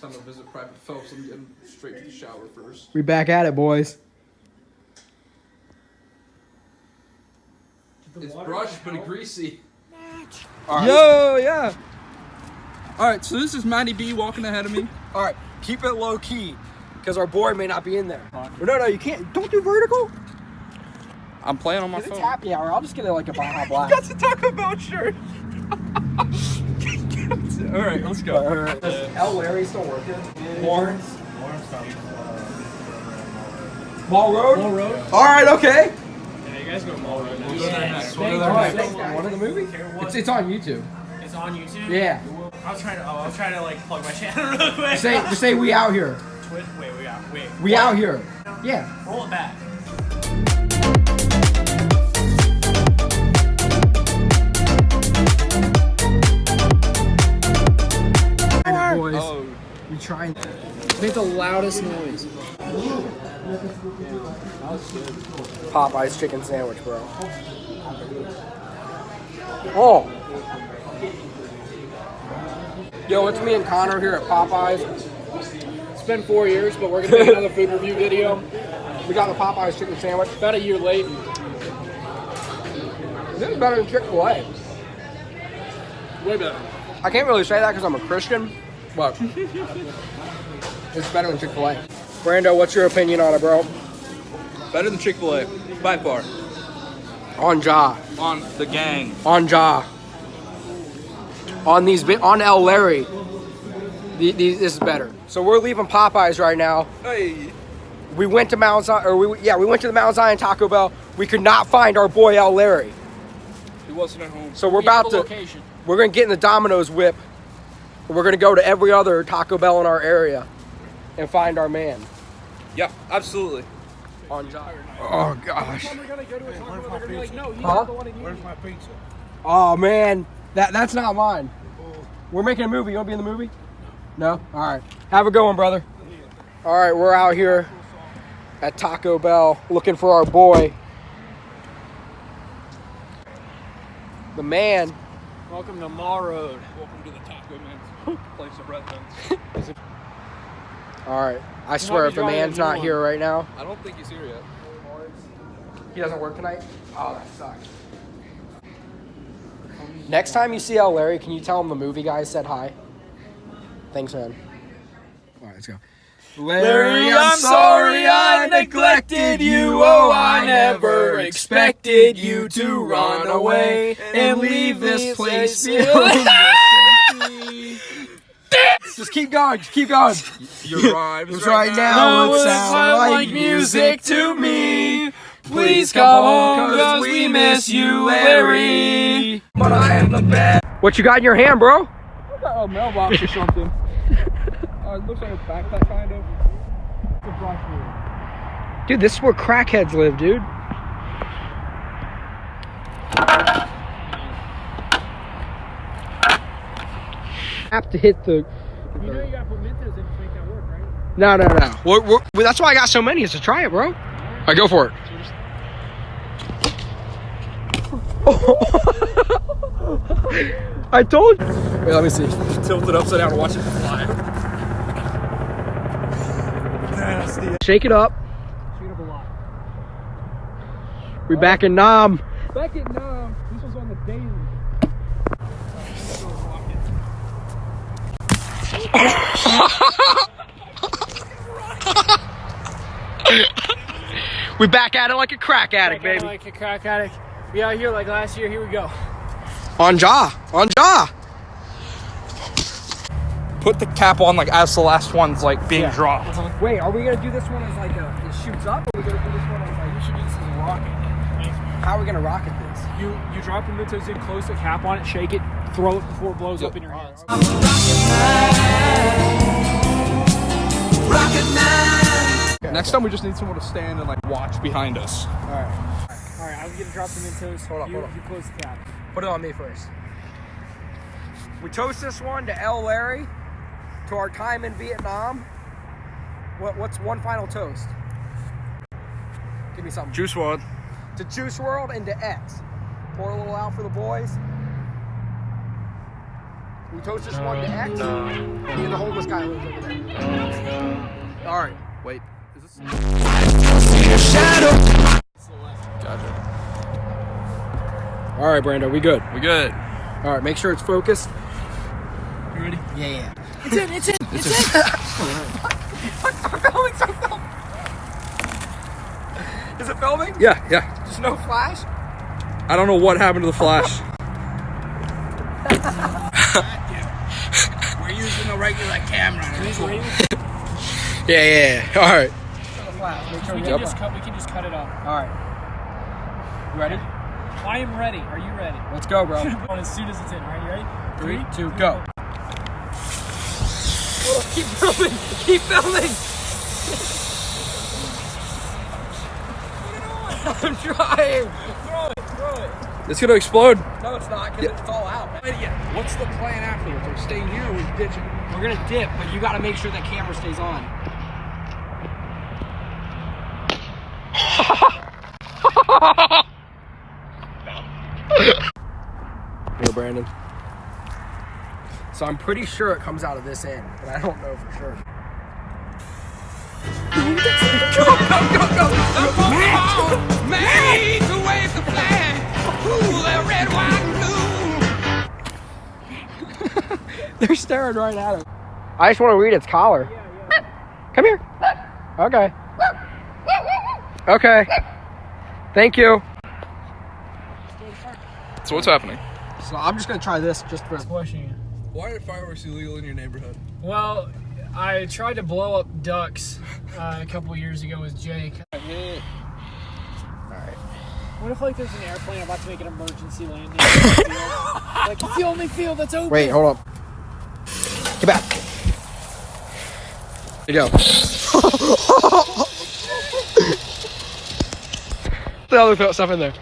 Time to visit Private Phelps. I'm getting straight to the shower first. We back at it, boys. It's brushed, but greasy. Right. Yo, yeah. Alright, so this is Matty B walking ahead of me. Alright, keep it low key, because our boy may not be in there. No, you can't. Don't do vertical. I'm playing on my phone. It's happy hour. I'll just get it like a Baja Blast. Got the Taco Bell shirt. Alright, let's go. All right. Does L. Larry still work here? Lawrence comes. Mall Road? Mall Road. Alright, okay. Yeah, you guys go Mall Road now. We'll go there next. We'll go All there right, next. what of the movie? It's on YouTube. It's on YouTube? Yeah. I was trying to like plug my channel real quick. Just say we out here. Wait. We out here. Yeah. Roll it back. Boys, we trying. Make the loudest noise. Popeye's chicken sandwich, bro. Oh. Yo, it's me and Connor here at Popeyes. It's been 4 years, but we're gonna make another food review video. We got the Popeyes chicken sandwich. About a year late. This is better than Chick-fil-A. Way better. I can't really say that because I'm a Christian, but it's better than Chick-fil-A. Brando, what's your opinion on it, bro? Better than Chick-fil-A, by far. On Ja. On the gang. On Ja. On L. Larry. This is better. So we're leaving Popeyes right now. Hey. We went to Mount Zion, we went to the Mount Zion Taco Bell. We could not find our boy L. Larry. He wasn't at home. So we're gonna get in the Domino's whip. We're gonna go to every other Taco Bell in our area and find our man. Yeah, absolutely. On Ja. Oh gosh. Huh? Where's my pizza? Oh man, that's not mine. We're making a movie. You wanna be in the movie? No? Alright. Have a good one, brother. Alright, we're out here at Taco Bell looking for our boy. The man. Welcome to Mall Road. Welcome to the Taco Man's place of residence. Alright. I swear if the man's not here right now. I don't think he's here yet. He doesn't work tonight? Oh, that sucks. Next time you see L. Larry, can you tell him the movie guys said hi? Thanks, man. Alright, let's go. Larry, I'm sorry I neglected you. Oh, I never expected you to run away and leave this place feeling empty. Just keep going, just keep going. Your rhymes right now would sound like music to me. Please come home, cause we miss you, Larry. But I am the best. What you got in your hand, bro? I got a mailbox or something. It looks like a backpack, kind of. It's a brochure. Dude, this is where crackheads live, dude. Have to hit the... You know you gotta put Mentos in to make that work, right? No. That's why I got so many, is to try it, bro. All right, go for it. I told you. Wait, let me see. Tilt it upside down and watch it fly. Shake it up. Shoot up a lot. We back in Nam. Back at Nam, this was on the daily. We back at it like a crack addict, baby. Like a crack addict. We out here like last year, here we go. On Ja. Put the cap on like as the last one's like being dropped. Wait, are we gonna do this one as like it shoots up, or are we gonna do this one as like... You should do this as a rocket. How are we gonna rocket this? You drop the Mentos in, close the cap on it, shake it, throw it before it blows up in your hands. Next time we just need someone to stand and like watch behind us. Alright, I'm gonna drop the Mentos. Hold on. You close the cap. Put it on me first. We toast this one to L. Larry, to our time in Vietnam. What's one final toast? Give me something. Juice WRLD. To Juice WRLD and to X. Pour a little out for the boys. We toast this one to X. And the homeless guy lives over there. All right. Wait, is this? Gotcha. All right, Brando, we good. We good. All right, make sure it's focused. You ready? Yeah. It's in. Is it filming? Yeah. There's no flash? I don't know what happened to the flash. We're using a regular camera. Yeah. All right. Make sure We we can just cut it off. All right. You ready? I am ready. Are you ready? Let's go, bro. As soon as it's in. Right? You ready? 3, 2, go. Keep filming. Keep filming. I'm trying. Throw it. It's gonna explode. No, it's not, because it's all out. What's the plan afterwards? Are we staying here or are we ditching? We're going to dip, but you got to make sure that camera stays on. Here, Brandon. So I'm pretty sure it comes out of this end, but I don't know for sure. Made to wave the flag. Ooh, the red, white, and blue. They're staring right at him. I just want to read its collar. Come here. Okay. Okay. Thank you. So what's happening? So I'm just going to try this just for... Question. Why are fireworks illegal in your neighborhood? Well, I tried to blow up ducks a couple years ago with Jake. Alright. What if like there's an airplane about to make an emergency landing? Like it's the only field that's open. Wait, hold up. Get back. There you go. The other stuff in there.